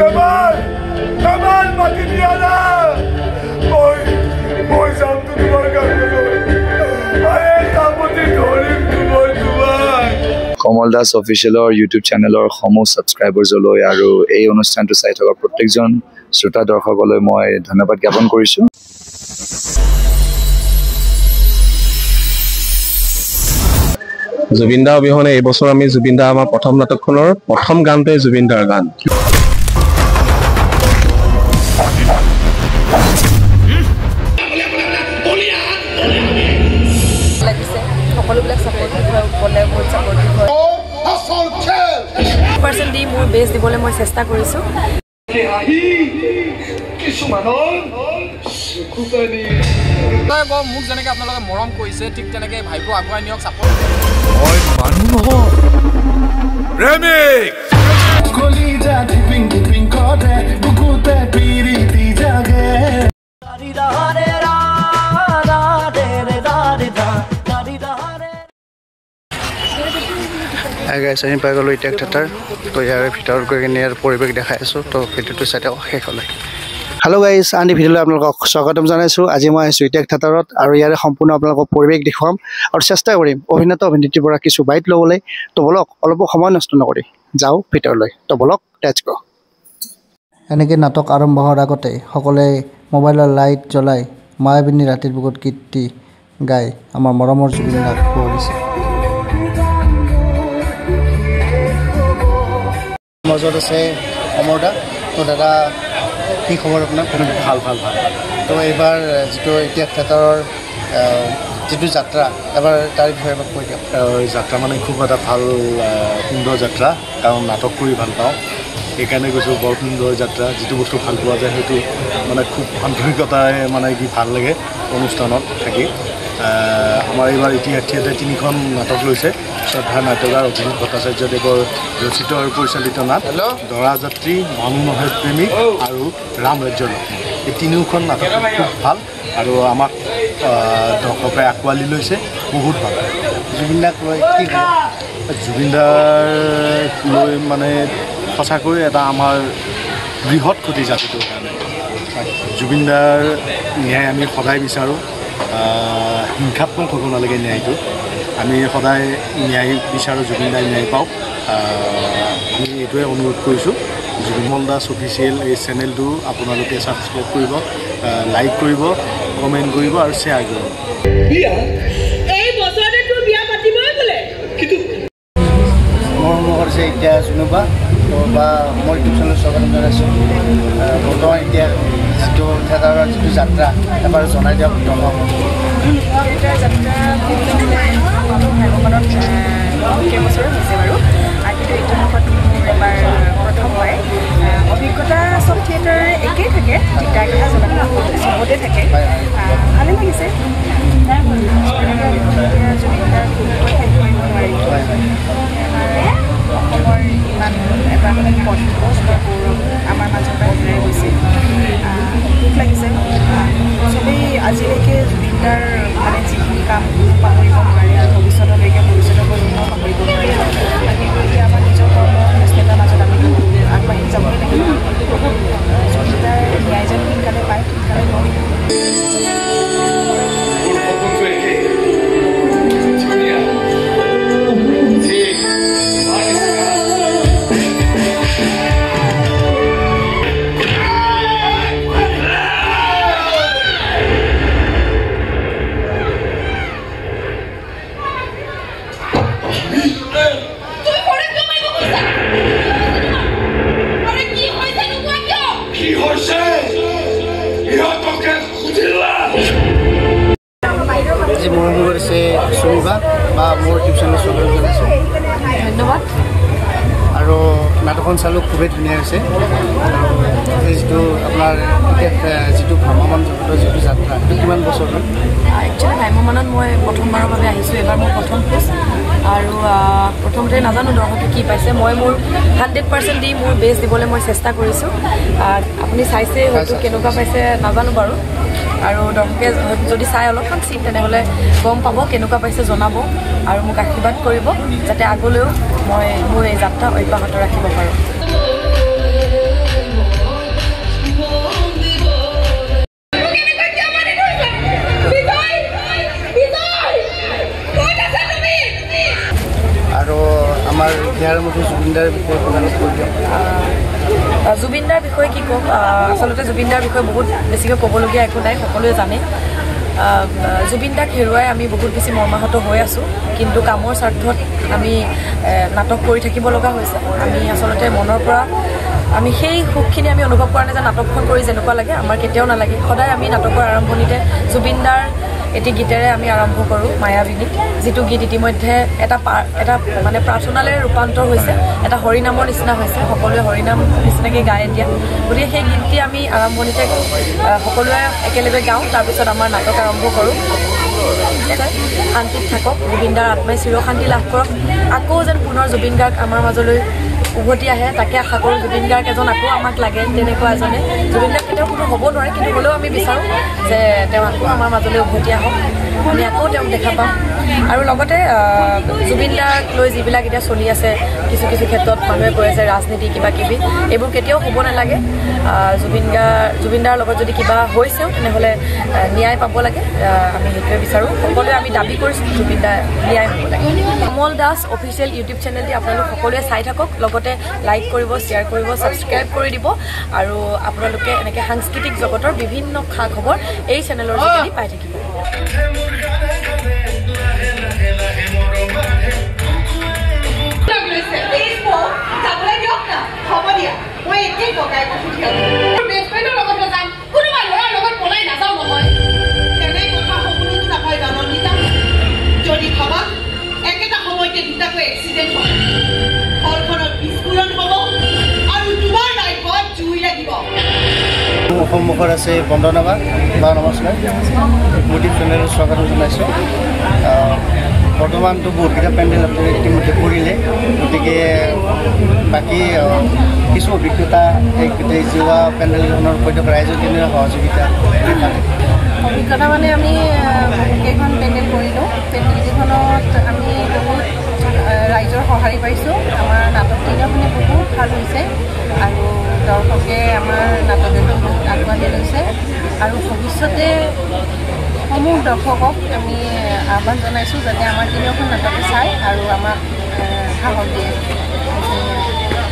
কামাল কামাল মাতি দিয়া না মই যাম তো তোমাৰ কাছে আৰে কামতি ধৰিম তোমাৰ কমল দাস অফিচিয়েলৰ ইউটিউব চেনেলৰ সমূহ সাবস্ক্ৰাইবাৰজলৈ আৰু এই অনুষ্ঠানটো চাই থকা প্ৰত্যেকজন শ্ৰোতা দৰ্শকলৈ মই ধন্যবাদ জ্ঞাপন কৰিছো। জুবিন দা অবিহনে এই বছৰ আমি জুবিন দা আমাৰ প্ৰথম নাটকখনৰ প্ৰথম গানটোৱে জুবিন দাৰ গান। সকলোবিলাক সাপোৰ্টিভ হয় বলে বহুত সাপোৰ্টিভ হয় পাৰ্চেন্ট দি মোৰ বেষ্ট দিবলৈ মই চেষ্টা কৰিছো। মোক যেনেকৈ আপোনালোকে মৰম কৰিছে ঠিক তেনেকৈ ভাইকো আগুৱাই নিয়ক চাপৰ্ট। আমি পাই গ'লোঁ এতিয়া থিয়েটাৰ তো ইয়াৰ ভিতৰত গৈ কিনে ইয়াৰ পৰিৱেশ দেখাই আছোঁ তো ভিডিঅ'টো চাই শেষ হ'লে। হেল্ল' গাইজ আন ভিডিঅ'লৈ আপোনালোকক স্বাগতম জনাইছোঁ। আজি মই আহিছোঁ ইটেক থিয়েটাৰত আৰু ইয়াৰে সম্পূৰ্ণ আপোনালোকক পৰিৱেশ দেখুৱাম আৰু চেষ্টা কৰিম অভিনেতা অভিনেত্ৰীৰ পৰা কিছু বাইট ল'বলৈ। তো বলক অলপ সময় নষ্ট নকৰি যাওঁ ভিতৰলৈ। তো বলক লেটছ গো। এনেকৈ নাটক আৰম্ভ হোৱাৰ আগতে সকলোৱে মোবাইলৰ লাইট জ্বলাই মায়াবিনী ৰাতিৰ বুকুত গীতটি গাই আমাৰ মৰমৰ জুবিন দাক শুৱৰিছে। মাজত আছে অমৰ দা। তো দাদা কি খবৰ আপোনাৰ? ভাল ভাল ভাল। তো এইবাৰ যিটো ইটেক থিয়েটাৰৰ যিটো যাত্ৰা এবাৰ তাৰ বিষয়ে এবাৰ কৈ দিয়ক। যাত্ৰা মানে খুব এটা ভাল সুন্দৰ যাত্ৰা, কাৰণ নাটক কৰি ভাল পাওঁ সেইকাৰণে কৈছোঁ বৰ সুন্দৰ যাত্ৰা। যিটো বস্তু ভাল পোৱা যায় সেইটো মানে খুব আন্তৰিকতাৰে মানে কি ভাল লাগে অনুষ্ঠানত থাকি। আমাৰ এইবাৰ ইতিহাস থিয়েটাৰে 3খন নাটক লৈছে। শ্ৰদ্ধা নাটকাৰ অভিজিত ভট্টাচাৰ্যদেৱৰ ৰচিত আৰু পৰিচালিত নাট দৰাযাত্ৰী, মানুহ নহয় প্ৰেমিক আৰু ৰাম ৰাজ্যৰ লক্ষ্মী। এই তিনিওখন নাটক খুব ভাল আৰু আমাক দৰ্শকে আঁকোৱালি লৈছে, বহুত ভাল। জুবিন দাক লৈ কি জুবিন দাক লৈ মানে সঁচাকৈ এটা আমাৰ বৃহৎ ক্ষতি জাতিটোৰ কাৰণে। জুবিন দাৰ ন্যায় আমি সদায় বিচাৰোঁ, হিংসাত্মক হ'ব নালাগে ন্যায়টো। আমি সদায় ন্যায় বিচাৰোঁ, জুবিন দাই ন্যায় পাওক। আমি এইটোৱে অনুৰোধ কৰিছোঁ। জুবিন দাস অফিচিয়েল এই চেনেলটো আপোনালোকে ছাবস্ক্ৰাইব কৰিব, লাইক কৰিব, কমেণ্ট কৰিব আৰু শ্বেয়াৰ কৰিব। মোৰ কৰিছে এতিয়া জুনুবা বা মই ইউটিউব চেনেল স্বাগতম জনাইছোঁ। বৰ্তমান এতিয়া যিটো থিয়েটাৰৰ যিটো যাত্ৰা এবাৰ জনাই দিয়ক দৰ্শক। কেইবছৰো হৈছে বাৰু, আৰু কিন্তু ইতিহাসত মোৰ এবাৰ প্ৰথম হয়। অভিজ্ঞতা চব থিয়েটাৰ একেই থাকে, তিতাৰ কথা জনাত চবতে থাকে। ভালে লাগিছে। জুবিন দাৰ শেষ কৰিব নোৱাৰি। অসমৰ ইমান এটা মানে গৌৰৱ আমাৰ মাজৰ পৰা হেৰাই গৈছে। দুখ লাগিছে। চবেই আজিলৈকে জুবিন দাৰ মানে যিখিনি কাম পাহৰিব নোৱাৰে আৰু ভৱিষ্যতলৈকে ভৱিষ্যতৰ প্ৰজন্মও পাহৰিব নোৱাৰে। কিন্তু এতিয়া আমাৰ নিজৰ কৰ্ম ব্যস্ততাৰ মাজত আমি আগবাঢ়ি যাবলৈ লাগিব। জুবিন দাৰ ন্যায় যেন সোনকালে পায়, সোনকালে লয়। আজি মৰম কৰিছে চুমিবা বা মোৰ ইউটিউব চেনেল স্বাগতম জনাইছোঁ। ধন্যবাদ। আৰু নাটকখন চালোঁ, খুবেই ধুনীয়া হৈছে। আৰু যিটো আপোনাৰ এতিয়া যিটো ভ্ৰাম্যমান জগতৰ যিটো যাত্ৰা সেইটো কিমান বছৰ হ'ল? একচুৱেলি ভ্ৰাম্যমানত মই প্ৰথমবাৰৰ বাবে আহিছোঁ। এবাৰ মোৰ প্ৰথম খোজ আৰু প্ৰথমতে নাজানো দৰ্শকে কি পাইছে। মই মোৰ 100% দি মোৰ বেষ্ট দিবলৈ মই চেষ্টা কৰিছোঁ। আপুনি চাইছে হয়তো কেনেকুৱা পাইছে নাজানো বাৰু, আৰু দৰ্শকে যদি চাই অলপমান চিন তেনেহ'লে গম পাব কেনেকুৱা পাইছে জনাব আৰু মোক আশীৰ্বাদ কৰিব যাতে আগলৈও মই মোৰ এই যাত্ৰা অব্যাহত ৰাখিব পাৰোঁ। আমাৰ ইয়াৰ মধ্যে জুবিনদাৰ বিষয়ে কৈ দিয়ক। জুবিনদাৰ বিষয়ে কি ক'ম, আচলতে জুবিনদাৰ বিষয়ে বহুত বেছিকৈ ক'বলগীয়া একো নাই, সকলোৱে জানে। জুবিনদাক হেৰুৱাই আমি বহুত বেছি মৰ্মাহত হৈ আছোঁ, কিন্তু কামৰ স্বাৰ্থত আমি নাটক কৰি থাকিব লগা হৈছে। আমি আচলতে মনৰ পৰা আমি সেই সুখখিনি আমি অনুভৱ কৰা নাই যে নাটকখন কৰি যেনেকুৱা লাগে আমাৰ কেতিয়াও নালাগে। সদায় আমি নাটকৰ আৰম্ভণিতে জুবিনদাৰ এটি গীতেৰে আমি আৰম্ভ কৰোঁ, মায়াবিনী, যিটো গীত ইতিমধ্যে এটা মানে প্ৰাৰ্থনালৈ ৰূপান্তৰ হৈছে, এটা হৰিনামৰ নিচিনা হৈছে, সকলোৱে হৰিনাম নিচিনাকৈ গাই দিয়া। গতিকে সেই গীতটি আমি আৰম্ভণিতে সকলোৱে একেলগে গাওঁ, তাৰপিছত আমাৰ নাটক আৰম্ভ কৰোঁ। শান্তিত থাকক, জুবিনদাৰ আত্মাই চিৰশান্তি লাভ কৰক, আকৌ যেন পুনৰ জুবিন গাৰ্গ আমাৰ মাজলৈ উভতি আহে, তাকে আশা কৰোঁ। জুবিন গাৰ্গ এজন আকৌ আমাক লাগে, তেনেকুৱা এজনে। জুবিন গাৰ্গ কেতিয়াও কোনো হ'ব নোৱাৰে, কিন্তু হ'লেও আমি বিচাৰোঁ যে তেওঁ আকৌ আমাৰ মাজলৈ উভতি আহক, আমি আকৌ তেওঁক দেখা পাম। আৰু লগতে জুবিন দাক লৈ যিবিলাক এতিয়া চলি আছে, কিছু কিছু ক্ষেত্ৰত মানুহে কৈ আছে ৰাজনীতি কিবা কিবি, এইবোৰ কেতিয়াও হ'ব নালাগে। জুবিনদাৰ লগত যদি কিবা হৈছেও তেনেহ'লে ন্যায় পাব লাগে, আমি সেইটোৱে বিচাৰোঁ। সকলোৱে আমি দাবী কৰিছোঁ জুবিনদাৰ ন্যায় হ'ব লাগে। কমল দাস অফিচিয়েল ইউটিউব চেনেলটি আপোনালোক সকলোৱে চাই থাকক, লগতে লাইক কৰিব, শ্বেয়াৰ কৰিব, ছাবস্ক্ৰাইব কৰি দিব। আৰু আপোনালোকে এনেকৈ সাংস্কৃতিক জগতৰ বিভিন্ন খা খবৰ এই চেনেলৰ যোগেদি পাই থাকিব। যদি ভাবা একেটা সময়তে দুটাকৈ এক্সিডেণ্ট হয়, ঘৰখনত বিস্ফোৰণ হ'ব আৰু তোমাৰ লাইফত জুই লাগিব। সন্মুখত আছে বন্দনা বা নমস্কাৰ, ইউটিউব চেনেলত স্বাগতম জনাইছোঁ। বৰ্তমানটো বহুতকেইটা পেণ্ডেল আপুনি ইতিমধ্যে কৰিলে, গতিকে বাকী কিছু অভিজ্ঞতা এই যোৱা পেণ্ডেলখনৰ সৈতে ৰাইজৰ কেনেদৰে সহযোগিতা অভিজ্ঞতা মানে আমি কেইখন পেণ্ডেল কৰিলোঁ, পেণ্ডেলকেইখনত আমি বহুত ৰাইজৰ সঁহাৰি পাইছোঁ। আমাৰ নাটক তিনিওখনে বহুত ভাল হৈছে আৰু দৰ্শকে আমাৰ নাটকেতো বহুত আগবাঢ়ি লৈছে। আৰু ভৱিষ্যতে সমূহ দৰ্শকক আমি আহ্বান জনাইছোঁ যাতে আমাৰ তিনিওখন নাটকে চায় আৰু আমাক সাহস দিয়ে।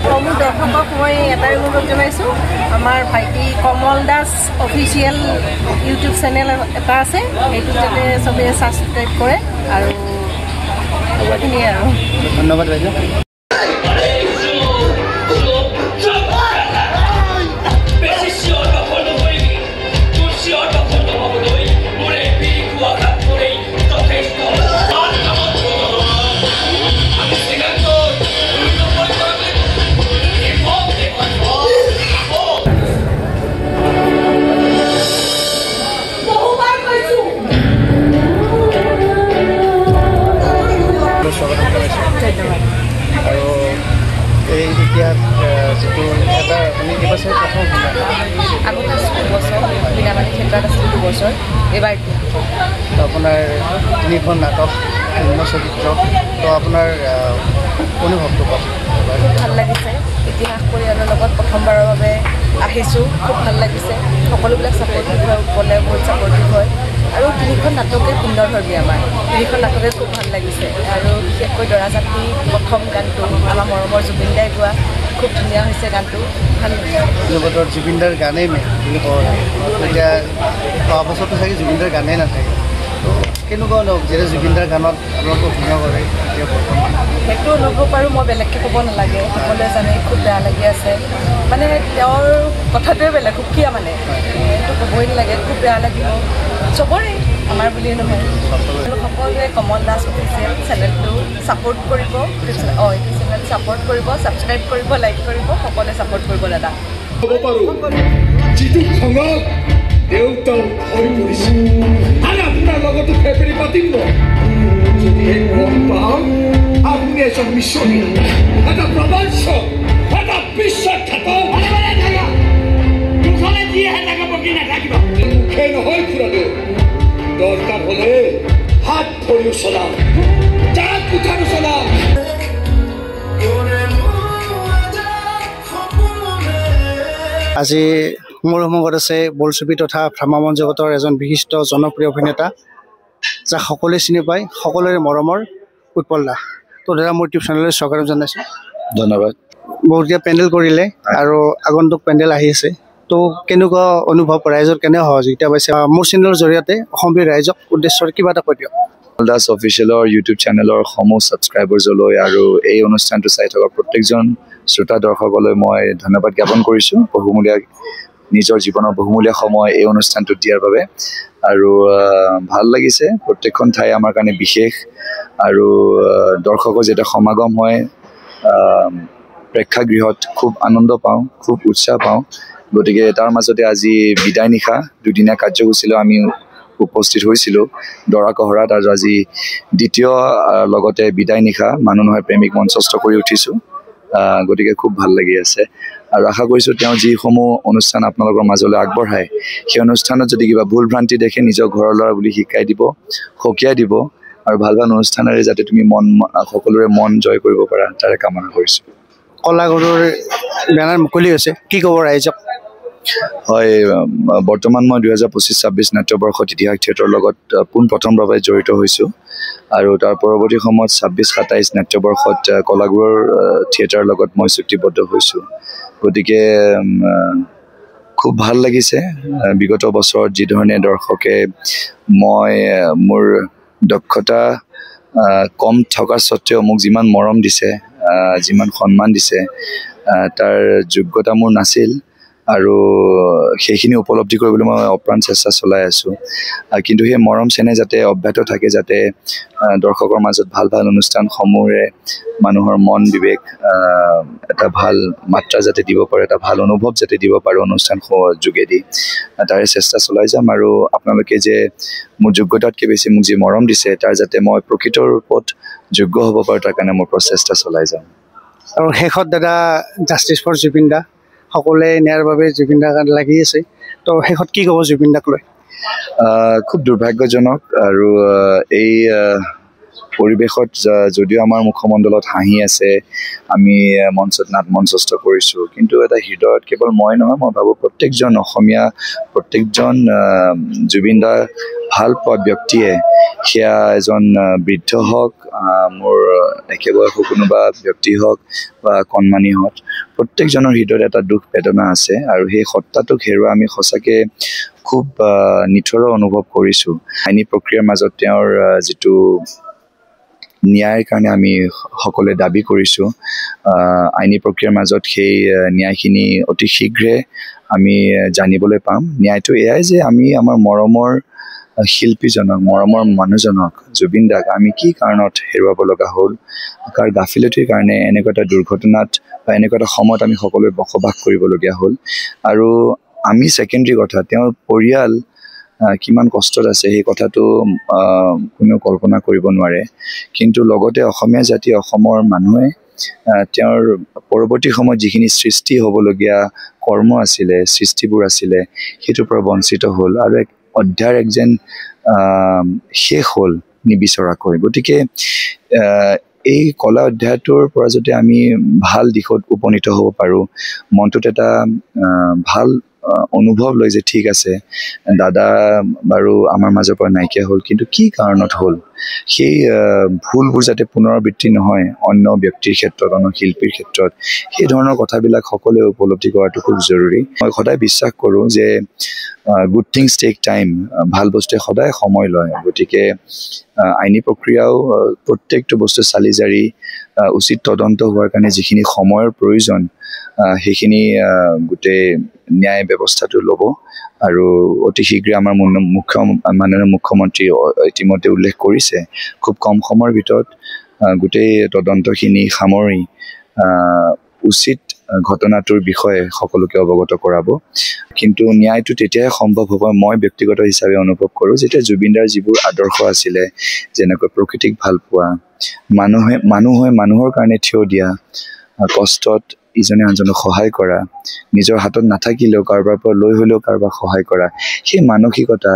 সমূহ দৰ্শকক মই এটাই অনুৰোধ জনাইছোঁ, আমাৰ ভাইটি Kamal Das official YouTube channel এটা আছে, সেইটোত যাতে চবেই ছাবস্ক্ৰাইব কৰে। আৰু এইখিনিয়ে আৰু ধন্যবাদ বাইদেউ। আৰু এই এতিয়া যিটো এটা আপুনি কিবা চাই প্ৰথম আগতে 2 বছৰ বিনামানি থিয়েটাৰত আছিল, 2 বছৰ, এইবাৰ আপোনাৰ 3খন নাটক, বিভিন্ন চৰিত্ৰ, তো আপোনাৰ অনুভৱটো কওক। খুব ভাল লাগিছে, ইতিহাস পৰিয়ালৰ লগত প্ৰথমবাৰৰ বাবে আহিছোঁ, খুব ভাল লাগিছে। সকলোবিলাক ছাপৰ্টিভ হয়, গ'লে বহুত ছাপৰ্টিভ হয়। আৰু 3খন নাটকে সুন্দৰধৰ্মী, আমাৰ 3খন নাটকে খুব ভাল লাগিছে। আৰু বিশেষকৈ দৰা জাতি প্ৰথম গানটো আমাৰ মৰমৰ জুবিন দাই গোৱা, খুব ধুনীয়া হৈছে গানটো, ভাল লাগিছে। জগতৰ জুবিনদাৰ গানেই মেইন বুলি ক'ব লাগে। এতিয়া অহা বছৰটো চাগে জুবিনদাৰ গানেই নাথাকে, কেনেকুৱা অনুভৱ যেতিয়া জুবিনদাৰ গানত আপোনালোকক ধুনীয়া কৰে এতিয়া বৰ্তমান? সেইটো অনুভৱ আৰু মই বেলেগকৈ ক'ব নালাগে, সকলোৱে জানে। খুব বেয়া লাগি আছে, মানে তেওঁৰ কথাটোৱে বেলেগ, সুকীয়া মানে, সেইটো ক'বই নালাগে। খুব বেয়া লাগিব চবৰে, আমাৰ বুলিয়ে নহয়। সকলোৱে কমল দাস অফিচিয়েল চেনেলটো ছাপোৰ্ট কৰিব, এইটো চেনেল ছাপোৰ্ট কৰিব, ছাবস্ক্ৰাইব কৰিব, লাইক কৰিব, সকলোৱে ছাপোৰ্ট কৰিব দাদা। ক'ব পাৰোঁ যিটো খঙত দেউতাও হৈ পৰিছে আৰু আপোনাৰ লগতো ফেব্ৰুৱাৰী পাতিব। যদিহে গম পাওঁ আপুনি এজন মিছনি, এটা প্ৰবঞ্চক, এটা বিশ্বাসঘাতক, মুখলে যিহে থাকে বকি নাথাকিব। মুখে নহয় খুৰাদেউ, দৰকাৰ হ'লে হাত ভৰিও চলাম, জাত কোঠাৰো চলাম। আজি মোৰ সন্মুখত আছে বোলছবি তথা ভ্ৰাম্যমাণ জগতৰ এজন বিশিষ্ট জনপ্ৰিয় অভিনেতা, যাক সকলোৱে চিনি পায়, সকলোৰে মৰমৰ উৎপল দা। তো দাদা মোৰ ইউটিউব চেনেললৈ স্বাগতম জনাইছোঁ। ধন্যবাদ। বহুতকৈ পেণ্ডেল কৰিলে আৰু আগন্তুক পেণ্ডেল আহি আছে, তো কেনেকুৱা অনুভৱ, ৰাইজৰ কেনে সহযোগিতা পাইছে? মোৰ চেনেলৰ জৰিয়তে অসমীয়া ৰাইজক উদ্দেশ্যৰে কিবা এটা কৈ দিয়ক। কমল দাস অফিচিয়েলৰ ইউটিউব চেনেলৰ সমূহ ছাবস্ক্ৰাইবাৰ্ছলৈ আৰু এই অনুষ্ঠানটো চাই থকা প্ৰত্যেকজন শ্ৰোতা দৰ্শকলৈ মই ধন্যবাদ জ্ঞাপন কৰিছোঁ। নিজৰ জীৱনৰ বহুমূলীয়া সময় এই অনুষ্ঠানটোত দিয়াৰ বাবে। আৰু ভাল লাগিছে, প্ৰত্যেকখন ঠাই আমাৰ কাৰণে বিশেষ আৰু দৰ্শকৰ যেতিয়া সমাগম হয় প্ৰেক্ষাগৃহত খুব আনন্দ পাওঁ, খুব উৎসাহ পাওঁ। গতিকে তাৰ মাজতে আজি বিদায় নিশা দুদিনীয়া কাৰ্যসূচীলৈ আমি উপস্থিত হৈছিলোঁ দৰা কহৰাত, আৰু আজি দ্বিতীয় লগতে বিদায় নিশা মানুহ নহয় প্ৰেমিক মঞ্চস্থ কৰি উঠিছোঁ। গতিকে খুব ভাল লাগি আছে আৰু আশা কৰিছোঁ তেওঁ যিসমূহ অনুষ্ঠান আপোনালোকৰ মাজলৈ আগবঢ়ায় সেই অনুষ্ঠানত যদি কিবা ভুল ভ্ৰান্তি দেখে নিজৰ ঘৰৰ ল'ৰা বুলি শিকাই দিব, সকীয়াই দিব আৰু ভাল ভাল অনুষ্ঠানেৰে যাতে তুমি সকলোৰে মন জয় কৰিব পাৰা তাৰে কামনা কৰিছোঁ। কলাগুৰুৰ বেনাৰ মুকলি হৈছে, কি ক'ব ৰাইজক? হয়, বৰ্তমান মই 2025-26 নাট্যবৰ্ষত ইতিহাস থিয়েটাৰৰ লগত পোনপ্ৰথম বাবে জড়িত হৈছোঁ আৰু তাৰ পৰৱৰ্তী সময়ত 26-27 নাট্যবৰ্ষত কলাগুৰুৰ থিয়েটাৰৰ লগত মই চুক্তিবদ্ধ হৈছোঁ। গতিকে খুব ভাল লাগিছে। বিগত বছৰত যিধৰণে দৰ্শকে মই মোৰ দক্ষতা কম থকা স্বত্তেও মোক যিমান মৰম দিছে, যিমান সন্মান দিছে, তাৰ যোগ্যতা মোৰ নাছিল আৰু সেইখিনি উপলব্ধি কৰিবলৈ মই অপ্ৰাণ চেষ্টা চলাই আছোঁ। কিন্তু সেই মৰম চেনেহ যাতে অব্যাহত থাকে, যাতে দৰ্শকৰ মাজত ভাল ভাল অনুষ্ঠানসমূহে মানুহৰ মন বিবেক এটা ভাল মাত্ৰা যাতে দিব পাৰে, এটা ভাল অনুভৱ যাতে দিব পাৰোঁ অনুষ্ঠানসমূহৰ যোগেদি, তাৰে চেষ্টা চলাই যাম। আৰু আপোনালোকে যে মোৰ যোগ্যতাতকৈ বেছি মোক যি মৰম দিছে তাৰ যাতে মই প্ৰকৃত ৰূপত যোগ্য হ'ব পাৰোঁ তাৰ কাৰণে মোৰ প্ৰচেষ্টা চলাই যাম। আৰু শেষত দাদা জাষ্টিছ ফৰ জুবিন দা, সকলোৱে ন্যায়ৰ বাবে জুবিন দাক লাগি আছে, তো শেষত কি ক'ব জুবিন দাক লৈ? খুব দুৰ্ভাগ্যজনক আৰু এই পৰিৱেশত যদিও আমাৰ মুখমণ্ডলত হাঁহি আছে, আমি মঞ্চত নাট মঞ্চস্থ কৰিছোঁ, কিন্তু এটা হৃদয়ত কেৱল মই নহয়, মই ভাবোঁ প্ৰত্যেকজন অসমীয়া, প্ৰত্যেকজন জুবিন দা ভাল পোৱা ব্যক্তিয়ে, সেয়া এজন বৃদ্ধ হওক, মোৰ একেবাৰে কোনোবা ব্যক্তি হওক বা কণমানি হওক, প্ৰত্যেকজনৰ হৃদয়ত এটা দুখ বেদনা আছে আৰু সেই সত্তাটোক হেৰুৱা আমি সঁচাকৈ খুব নিথৰ অনুভৱ কৰিছোঁ। আইনী প্ৰক্ৰিয়াৰ মাজত তেওঁৰ যিটো ন্যায়ৰ কাৰণে আমি সকলোৱে দাবী কৰিছোঁ, আইনী প্ৰক্ৰিয়াৰ মাজত সেই ন্যায়খিনি অতি শীঘ্ৰে আমি জানিবলৈ পাম। ন্যায়টো এয়াই যে আমি আমাৰ মৰমৰ শিল্পীজনক, মৰমৰ মানুহজনক জুবিন দাক আমি কি কাৰণত হেৰুৱাব লগা হ'ল, কাৰ গাফিলতিৰ কাৰণে এনেকুৱা এটা দুৰ্ঘটনাত বা এনেকুৱা এটা সময়ত আমি সকলোৱে বসবাস কৰিবলগীয়া হ'ল। আৰু আমি ছেকেণ্ডৰী কথা, তেওঁৰ পৰিয়াল কিমান কষ্টত আছে সেই কথাটো কোনেও কল্পনা কৰিব নোৱাৰে। কিন্তু লগতে অসমীয়া জাতি, অসমৰ মানুহে তেওঁৰ পৰৱৰ্তী সময়ত যিখিনি সৃষ্টি হ'বলগীয়া কৰ্ম আছিলে, সৃষ্টিবোৰ আছিলে, সেইটোৰ পৰা বঞ্চিত হ'ল আৰু এক অধ্যায়ৰ যেন শেষ হ'ল নিবিচৰাকৈ। গতিকে এই কলা অধ্যায়টোৰ পৰা যদি আমি ভাল দিশত উপনীত হ'ব পাৰোঁ, মনটোত এটা ভাল অনুভৱ লৈ যে ঠিক আছে দাদা বাৰু আমাৰ মাজৰ পৰা নাইকিয়া হ'ল, কিন্তু কি কাৰণত হ'ল, সেই ভুলবোৰ যাতে পুনৰাবৃত্তি নহয় অন্য ব্যক্তিৰ ক্ষেত্ৰত, অন্য শিল্পীৰ ক্ষেত্ৰত, সেই ধৰণৰ কথাবিলাক সকলোৱে উপলব্ধি কৰাটো খুব জৰুৰী। মই সদায় বিশ্বাস কৰোঁ যে গুড থিংছ টেক টাইম, ভাল বস্তুৱে সদায় সময় লয়। গতিকে আইনী প্ৰক্ৰিয়াও প্ৰত্যেকটো বস্তু চালি জাৰি উচিত তদন্ত হোৱাৰ কাৰণে যিখিনি সময়ৰ প্ৰয়োজন সেইখিনি গোটেই ন্যায় ব্যৱস্থাটো ল'ব আৰু অতি শীঘ্ৰে আমাৰ মাননীয় মুখ্যমন্ত্ৰী ইতিমধ্যে উল্লেখ কৰিছে খুব কম সময়ৰ ভিতৰত গোটেই তদন্তখিনি সামৰি উচিত ঘটনাটোৰ বিষয়ে সকলোকে অৱগত কৰাব। কিন্তু ন্যায়টো তেতিয়াহে সম্ভৱ হ'ব, মই ব্যক্তিগত হিচাপে অনুভৱ কৰোঁ, যেতিয়া জুবিনদাৰ যিবোৰ আদৰ্শ আছিলে, যেনেকৈ প্ৰকৃতিক ভাল পোৱা, মানুহে মানুহৰ কাৰণে থিয় দিয়া, কষ্টত ইজনে আনজনক সহায় কৰা, নিজৰ হাতত নাথাকিলেও কাৰোবাৰ পৰা লৈ হ'লেও কাৰোবাক সহায় কৰা, সেই মানসিকতা,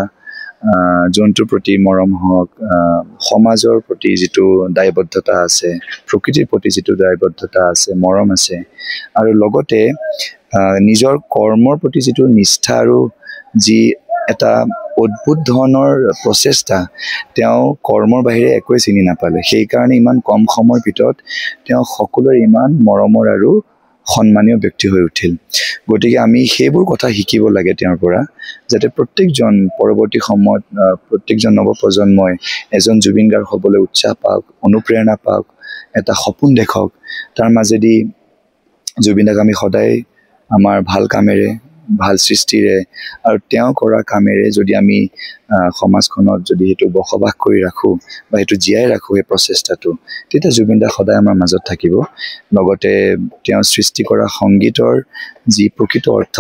জন্তুৰ প্ৰতি মৰম হওক, সমাজৰ প্ৰতি যিটো দায়বদ্ধতা আছে, প্ৰকৃতিৰ প্ৰতি যিটো দায়বদ্ধতা আছে, মৰম আছে, আৰু লগতে নিজৰ কৰ্মৰ প্ৰতি যিটো নিষ্ঠা আৰু যি এটা অদ্ভুত ধৰণৰ প্ৰচেষ্টা তেওঁ কৰ্মৰ বাহিৰে একোৱে চিনি নাপালে সেইকাৰণে ইমান কম সময়ৰ ভিতৰত তেওঁ সকলোৰে ইমান মৰমৰ আৰু সন্মানীয় ব্যক্তি হৈ উঠিল গতিকে আমি সেইবোৰ কথা শিকিব লাগে তেওঁৰ পৰা যাতে প্ৰত্যেকজন পৰৱৰ্তী সময়ত প্ৰত্যেকজন নৱপ্ৰজন্মই এজন জুবিন গাৰ্গ হ'বলৈ উৎসাহ পাওক অনুপ্ৰেৰণা পাওক এটা সপোন দেখক তাৰ মাজেদি জুবিন দাক আমি সদায় আমাৰ ভাল কামেৰে ভাল সৃষ্টিৰে আৰু তেওঁ কৰা কামেৰে যদি আমি সমাজখনত যদি হেতু বসবাস কৰি ৰাখো বা হেতু জীয়াই ৰাখো এই প্ৰচেষ্টাটো তেতিয়া জুবিন দা সদায় আমাৰ মাজত থাকিব লগতে তেওঁ সৃষ্টি কৰা সংগীতৰ যি প্ৰকৃত অৰ্থ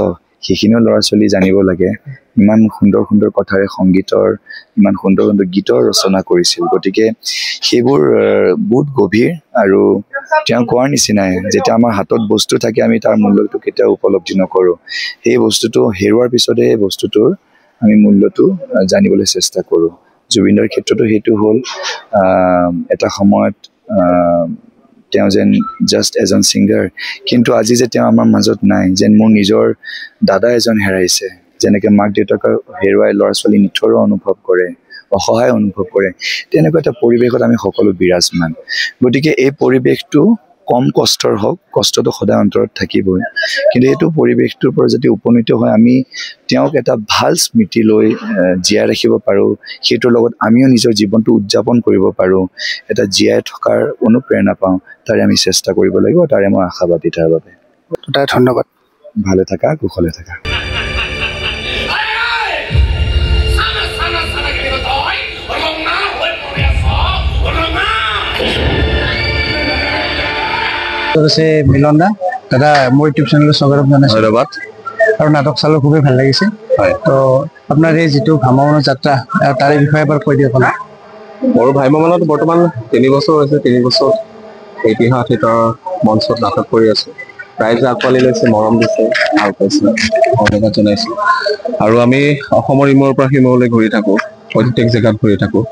সেইখিনিও ল'ৰা ছোৱালী জানিব লাগে ইমান সুন্দৰ সুন্দৰ কথাৰে সংগীতৰ ইমান সুন্দৰ সুন্দৰ গীতৰ ৰচনা কৰিছিল গতিকে সেইবোৰ বহুত গভীৰ আৰু তেওঁ কোৱাৰ নিচিনাই যেতিয়া আমাৰ হাতত বস্তু থাকে আমি তাৰ মূল্যটো কেতিয়াও উপলব্ধি নকৰোঁ সেই বস্তুটো হেৰুৱাৰ পিছতে এই বস্তুটোৰ আমি মূল্যটো জানিবলৈ চেষ্টা কৰোঁ জুবিনৰ ক্ষেত্ৰতো সেইটো হ'ল এটা সময়ত তেওঁ যেন জাষ্ট এজন ছিংগাৰ কিন্তু আজি যে তেওঁ আমাৰ মাজত নাই যেন মোৰ নিজৰ দাদা এজন হেৰাইছে যেনেকৈ মাক দেউতাকক হেৰুৱাই ল'ৰা ছোৱালী নিথৰো অনুভৱ কৰে অসহায় অনুভৱ কৰে তেনেকুৱা এটা পৰিৱেশত আমি সকলো বিৰাজমান গতিকে এই পৰিৱেশটো কম কষ্টৰ হওক কষ্টটো সদায় অন্তৰত থাকিবই কিন্তু এইটো পৰিৱেশটোৰ পৰা যদি উপনীত হয় আমি তেওঁক এটা ভাল স্মৃতি লৈ জীয়াই ৰাখিব পাৰোঁ সেইটোৰ লগত আমিও নিজৰ জীৱনটো উদযাপন কৰিব পাৰোঁ এটা জীয়াই থকাৰ অনুপ্ৰেৰণা পাওঁ তাৰে আমি চেষ্টা কৰিব লাগিব তাৰে মই আশাবাদী তাৰ বাবে ধন্যবাদ ভালে থাকা কুশলে থাকা মিলন দা দাদা মোৰ ইউটিউব চেনেলত স্বাগতম জনাইছোঁ ধন্যবাদ আৰু নাটক চালোঁ খুবেই ভাল লাগিছে হয় তো আপোনাৰ এই যিটো ভ্ৰাম্যমাণ যাত্ৰা তাৰে বিষয়ে এবাৰ কৈ দিয়ক মোৰ ভ্ৰাম্যমাণত বৰ্তমান 3 বছৰ হৈছে 3 বছৰ ইতিহাস থিয়েটাৰৰ মঞ্চত নাটক কৰি আছোঁ ৰাইজে আঁকোৱালি লৈছে মৰম দিছে ভাল পাইছে ধন্যবাদ জনাইছোঁ আৰু আমি অসমৰ ইমূৰৰ পৰা সিমূৰলৈ ঘূৰি থাকোঁ প্ৰত্যেক জেগাত ঘূৰি থাকোঁ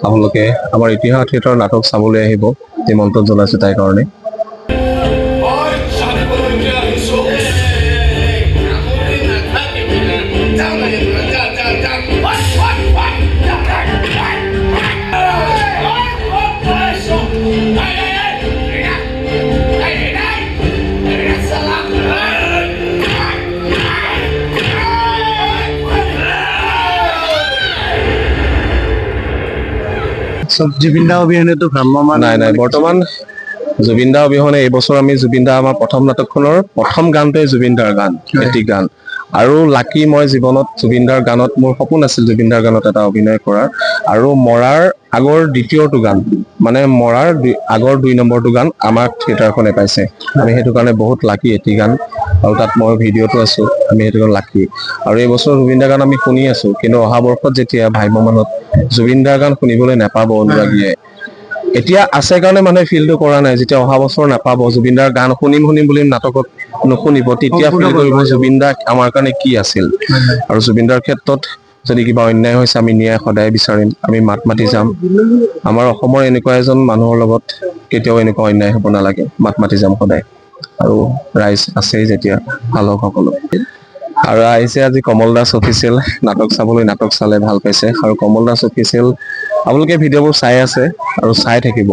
আপোনালোকে আমাৰ ইতিহাস থিয়েটাৰৰ নাটক চাবলৈ আহিব নিমন্ত্ৰণ জনাইছোঁ তাইৰ কাৰণে জুবিন দা অবিহনেতো ভ্ৰাম্যমাণ নাই বৰ্তমান জুবিন দা অবিহনে এইবছৰ আমি জুবিন দা আমাৰ প্ৰথম নাটকখনৰ প্ৰথম গানটোৱে জুবিন দাৰ গান এটি গান আৰু লাকি মই জীৱনত জুবিন দাৰ গানত মোৰ সপোন আছিল জুবিন দাৰ গানত এটা অভিনয় কৰাৰ আৰু মৰাৰ আগৰ দ্বিতীয়টো গান মানে মৰাৰ আগৰ 2 নম্বৰটো গান আমাৰ থিয়েটাৰখনে পাইছে আমি সেইটো কাৰণে বহুত লাকি এটি গান আৰু তাত মই ভিডিঅ'টো আছোঁ আমি সেইটো কাৰণে লাকি আৰু এইবছৰ জুবিন দাৰ গান আমি শুনি আছোঁ কিন্তু অহা বৰ্ষত যেতিয়া ভ্ৰাম্যমাণত জুবিন দাৰ গান শুনিবলৈ নাপাব অনুৰাগীয়ে এতিয়া আছে কাৰণে মানুহে ফিলটো কৰা নাই যেতিয়া অহা বছৰ নাপাব জুবিন দাৰ গান শুনিম বুলি নাটকত নুশুনিব তেতিয়া ফিল কৰিব জুবিন দা আমাৰ কাৰণে কি আছিল আৰু জুবিন দাৰ ক্ষেত্ৰত যদি কিবা অন্যায় হৈছে আমি ন্যায় সদায় বিচাৰিম আমি মাত মাতি যাম আমাৰ অসমৰ এনেকুৱা এজন মানুহৰ লগত কেতিয়াও এনেকুৱা অন্যায় হ'ব নালাগে মাত মাতি যাম সদায় আৰু ৰাইজ আছেই যেতিয়া ভাল হওক সকলো আৰু আহিছে আজি কমল দাস অফিচিয়েল নাটক চাবলৈ নাটক চালে ভাল পাইছে আৰু কমল দাস অফিচিয়েল আপোনালোকে ভিডিঅ'বোৰ চাই আছে আৰু চাই থাকিব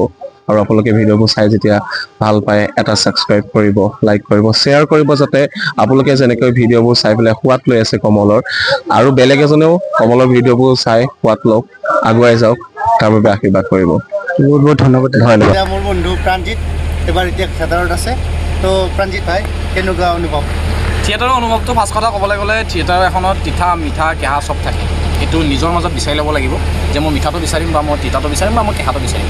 আৰু আপোনালোকে ভিডিঅ'বোৰ চাই যেতিয়া ভাল পায় এটা ছাবস্ক্ৰাইব কৰিব লাইক কৰিব শ্বেয়াৰ কৰিব যাতে আপোনালোকে যেনেকৈ ভিডিঅ'বোৰ চাই পেলাই সোৱাদ লৈ আছে কমলৰ আৰু বেলেগ এজনেও কমলৰ ভিডিঅ'বোৰ চাই সোৱাদ লওক আগুৱাই যাওক তাৰ বাবে আশীৰ্বাদ কৰিব বহুত বহুত ধন্যবাদ মোৰ বন্ধু প্ৰাণজিত এবাৰ এতিয়া থিয়েটাৰত আছে তো প্ৰাণজিত ভাই কেনেকুৱা অনুভৱ থিয়েটাৰৰ অনুভৱটো ফাৰ্ষ্ট কথা ক'বলৈ গ'লে থিয়েটাৰ এখনত তিতা মিঠা কেহা চব থাকে সেইটো নিজৰ মাজত বিচাৰি ল'ব লাগিব যে মই মিঠাটো বিচাৰিম বা মই তিতাটো বিচাৰিম বা মই কেহাটো বিচাৰিম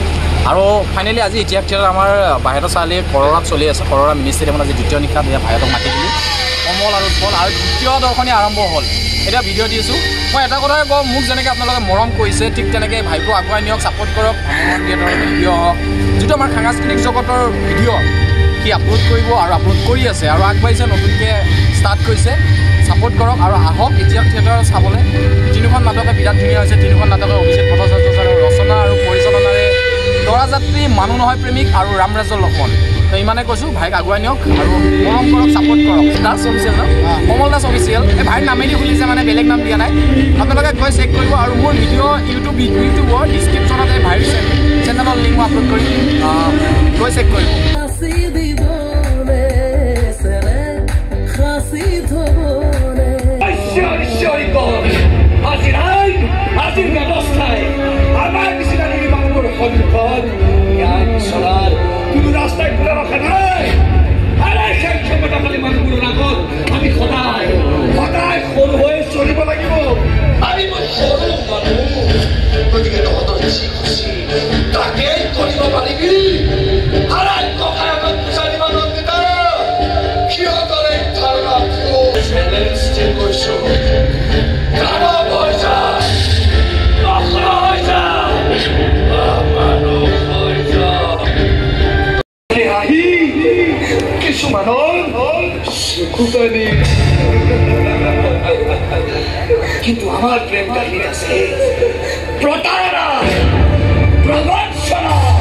আৰু ফাইনেলি আজি ইতিহাস থিয়েটাৰ আমাৰ বাহিৰৰ চালি কৰৰাত চলি আছে কৰৰা মিনি ষ্টেডিয়ামত আজি দ্বিতীয় নিশাত ভাইহঁতক মাতি দিলোঁ কমল আৰু উৎপল আৰু দ্বিতীয় দৰ্শনী আৰম্ভ হ'ল এতিয়া ভিডিঅ' দিছোঁ মই এটা কথাই কওঁ মোক যেনেকৈ আপোনালোকে মৰম কৰিছে ঠিক তেনেকৈ ভাইকো আগুৱাই নিয়ক ছাপোৰ্ট কৰক থিয়েটাৰৰ ভিডিঅ' হওক যিটো আমাৰ সাংস্কৃতিক জগতৰ ভিডিঅ' সি আপলোড কৰিব আৰু আপলোড কৰি আছে আৰু আগবাঢ়িছে নতুনকৈ ষ্টাৰ্ট কৰিছে ছাপোৰ্ট কৰক আৰু আহক ইতিহাস থিয়েটাৰ চাবলৈ 3খন নাটকে বিৰাট ধুনীয়া হৈছে 3খন নাটকে অভিজিত ভট্টাচাৰ্যৰ ৰচনা আৰু পৰিচালনাৰে তৰাযাত্ৰী মানুহ নহয় প্ৰেমিক আৰু ৰামৰাজৰ লক্ষ্মণ তো ইমানে কৈছোঁ ভাইক আগুৱাই নিয়ক আৰু মৰম কৰক ছাপোৰ্ট কৰক দাস অফিচিয়েল ন কমল দাস অফিচিয়েল এই ভাইৰ নামেদি খুলিছে মানে বেলেগ নাম দিয়া নাই আপোনালোকে গৈ চেক কৰিব আৰু মোৰ ভিডিঅ' ইউটিউবৰ ডিছক্ৰিপশ্যনত এই ভাইৰ চেনেলৰ লিংক মই আপলোড কৰিম গৈ চেক কৰিব আজিৰ ব্যৱস্থাই আমাৰ নিচিনা মানুহৰ সন্মুখত ন্যায় চলাৰ কোনো ৰাস্তাই খোলা ৰখা নাই আৰে সেই ক্ষমতাশালী মানুহবোৰৰ আগত আমি সদায় সৰু হৈ চলিব লাগিব আমি সৰু মানুহ গতিকে তহঁতৰ যি খুচি তাকেই কৰিব পাৰিবি আৰে ককায়েকক বুজাই দিব নন্দিতা সিহঁতৰ এই ধাৰণা চেলেঞ্জ যে কৈছোঁ কিন্তু আমাৰ প্ৰেম কাহিনী আছে প্ৰতাৰণা প্ৰবঞ্চনা